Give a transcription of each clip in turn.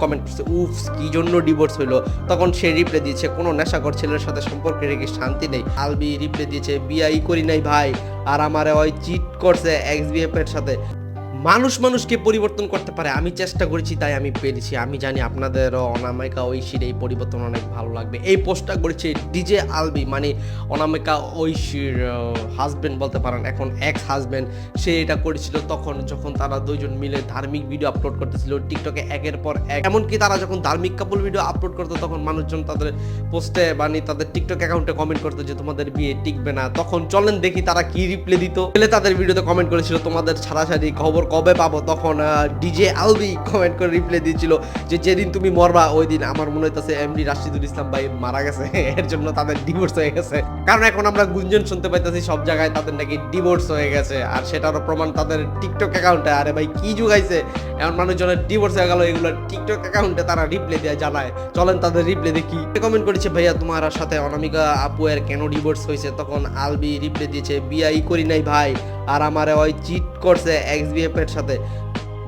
Comment করছে, oops কি জন্য ডিভোর্স হইলো। তখন সে রিপ্লাই দিয়েছে, কোনো নেশাখোর ছেলের সাথে সম্পর্কে রেখে শান্তি নেই। আলবি রিপ্লাই দিয়েছে, বিয়াই করি নাই ভাই, আর আমারে ওই চিট করছে এক্স বিএফ এর সাথে। মানুষ মানুষকে পরিবর্তন করতে পারে, আমি চেষ্টা করেছি তাই আমি পেরেছি। আমি জানি আপনাদেরও অনামিকা ঐশীর এই পরিবর্তন অনেক ভালো লাগবে। এই পোস্টটা করেছে ডিজে আলবি, মানে অনামিকা ঐশীর হাজবেন্ড বলতে পারেন, এখন এক্স হাজবেন্ড। সে এটা করেছিল তখন যখন তারা দুইজন মিলে ধার্মিক ভিডিও আপলোড করতেছিল টিকটকে একের পর এক। এমনকি তারা যখন ধার্মিক কাপল ভিডিও আপলোড করতো তখন মানুষজন তাদের পোস্টে মানে তাদের টিকটক অ্যাকাউন্টে কমেন্ট করতো যে তোমাদের বিয়ে টিকবে না। তখন চলেন দেখি তারা কি রিপ্লাই দিত। তাদের ভিডিওতে কমেন্ট করেছিল তোমাদের ছাড়াছাড়ি খবর কবে পাবো। তখন ডিজে আলবি কমেন্ট করে রিপ্লাই দিয়েছিল যে যেদিন তুমি মরবা ওই দিন আমার মনে হইতেছে এমডি রাশিদুল ইসলাম ভাই মারা গেছে, এর জন্য তাদের ডিভোর্স হয়ে গেছে। কারণ এখন আমরা গুঞ্জন শুনতে পাইতেছি সব জায়গায় তাদের নাকি ডিভোর্স হয়ে গেছে, আর সেটারও প্রমাণ তাদের টিকটক অ্যাকাউন্টে। আরে ভাই কি যুগাইছে, এমন মানুষজনের ডিভোর্স হয়ে গেল, এগুলো টিকটক অ্যাকাউন্টে তারা রিপ্লাই দেয় জানায়। চলেন তাদের রিপ্লাই দেখি। কমেন্ট করেছে, ভাইয়া তোমার সাথে অনামিকা আপু এর কেন ডিভোর্স হয়েছে। তখন আলবি রিপ্লাই দিয়েছে, বিয়াই করি নাই ভাই, আর আমারে ওই চিট করছে এক্স বিএফ এর সাথে।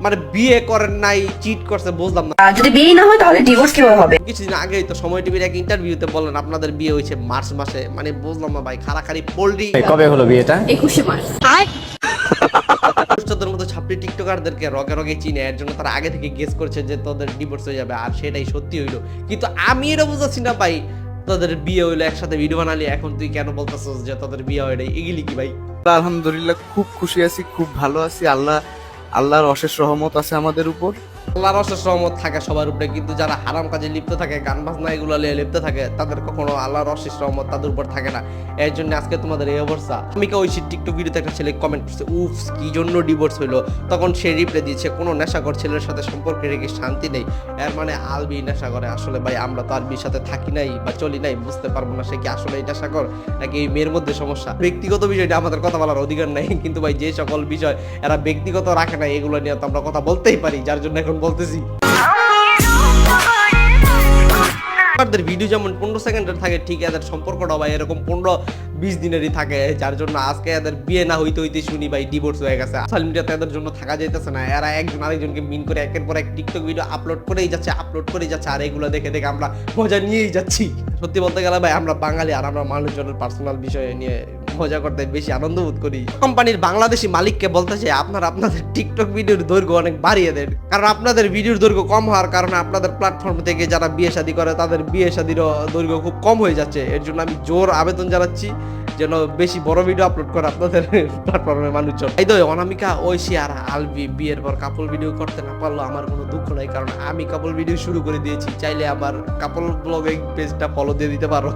মানে বিয়ে করেন নাই, চিট করছে, বুঝলাম না। যদি বিয়ে না হয় তাহলে ডিভোর্স কিভাবে হবে? কিছুদিন আগেই তো সময় টিভির এক ইন্টারভিউতে বললেন আপনাদের বিয়ে হয়েছে মার্চ মাসে। মানে বুঝলাম না ভাই, খাড়াখাড়ি পোল্ট্রি। কবে হলো বিয়েটা? 21 মার্চ। তোদের মতো ছাপড়ি টিকটকারদেরকে রগে রগে চিনে, এর জন্য তারা আগে থেকে গেস করছে যে তোদের ডিভোর্স হয়ে যাবে, আর সেটাই সত্যি হইলো। কিন্তু আমি এটা বুঝাচ্ছি না ভাই, তোদের বিয়ে হইলো, একসাথে ভিডিও বানালি, এখন তুই কেন বলতেছস যে তোদের বিয়ে হয় নাই? এগুলি কি ভাই? আলহামদুলিল্লাহ খুব খুশি আছি, খুব ভালো আছি। আল্লাহর অশেষ রহমত আছে আমাদের উপর। আল্লাহর অশেষ রহমত থাকে সবার উপরে, কিন্তু যারা হারাম কাজে লিপ্ত থাকে, গান বাজনা এগুলো নিয়ে লিপ্ত থাকে, তাদের কখনো আল্লাহর অশেষ রহমত তাদের উপর থাকে না। এর জন্য আজকে তোমাদের এই অবস্থা। অনামিকা ঐশী টিকটক ভিডিওতে একটা ছেলে কমেন্ট করছে, উফস কি জন্য ডিভোর্স হইলো। তখন সে রিপ্লাই দিয়েছে, কোনো নেশাখোর ছেলের সাথে সম্পর্কে রেখে শান্তি নেই। এর মানে আলবি নেশা করে। আসলে ভাই আমরা তো আলবির সাথে থাকি নাই বা চলি নাই, বুঝতে পারবো না সে কি আসলে এই নেশাখোর নাকি এই মেয়ের মধ্যে সমস্যা। ব্যক্তিগত বিষয়টা আমাদের কথা বলার অধিকার নাই, কিন্তু ভাই যে সকল বিষয় এরা ব্যক্তিগত রাখে না এগুলো নিয়ে তো আমরা কথা বলতেই পারি, যার জন্য এখন বলতেছি। ভিডিও যেমন 15 সেকেন্ডের থাকে, ঠিক এদের সম্পর্কটা ভাই এরকম 15-20 দিনেরই থাকে, যার জন্য আজকে এদের বিয়ে না হইতে হইতে শুনি ভাই ডিভোর্স হয়ে গেছে। সোশ্যাল মিডিয়াতে এদের জন্য থাকা যাইতেছে না, এরা একজন আরেকজনকে মিন করে একের পর এক টিকটক ভিডিও আপলোড করেই যাচ্ছে, আর এগুলো দেখে দেখে আমরা মজা নিয়েই যাচ্ছি। সত্যি বলতে গেলে ভাই আমরা বাঙালি, আর আমরা মানুষজনের পার্সোনাল বিষয় নিয়ে মজা করতে বেশি আনন্দ বোধ করি। কোম্পানির বাংলাদেশি মালিককে বলতে চাই, আপনারা আপনাদের টিকটক ভিডিওর দৈর্ঘ্য অনেক বাড়িয়ে দেন, কারণ আপনাদের ভিডিওর দৈর্ঘ্য কম হওয়ার কারণে আপনাদের প্ল্যাটফর্ম থেকে যারা বিয়ে শাদী করে তাদের বিয়ে শাদীরও দৈর্ঘ্য খুব কম হয়ে যাচ্ছে। এর জন্য আমি জোর আবেদন জানাচ্ছি যেন বেশি বড় ভিডিও আপলোড করে আপনাদের প্ল্যাটফর্মের মানুষজন। এই তো অনামিকা ঐশী আর আলবি বিয়ের পর কাপল ভিডিও করতে না পারলো আমার কোনো দুঃখ নাই, কারণ আমি কাপল ভিডিও শুরু করে দিয়েছি। চাইলে আমার কাপল ব্লগিং পেজটা ফলো দিয়ে দিতে পারো।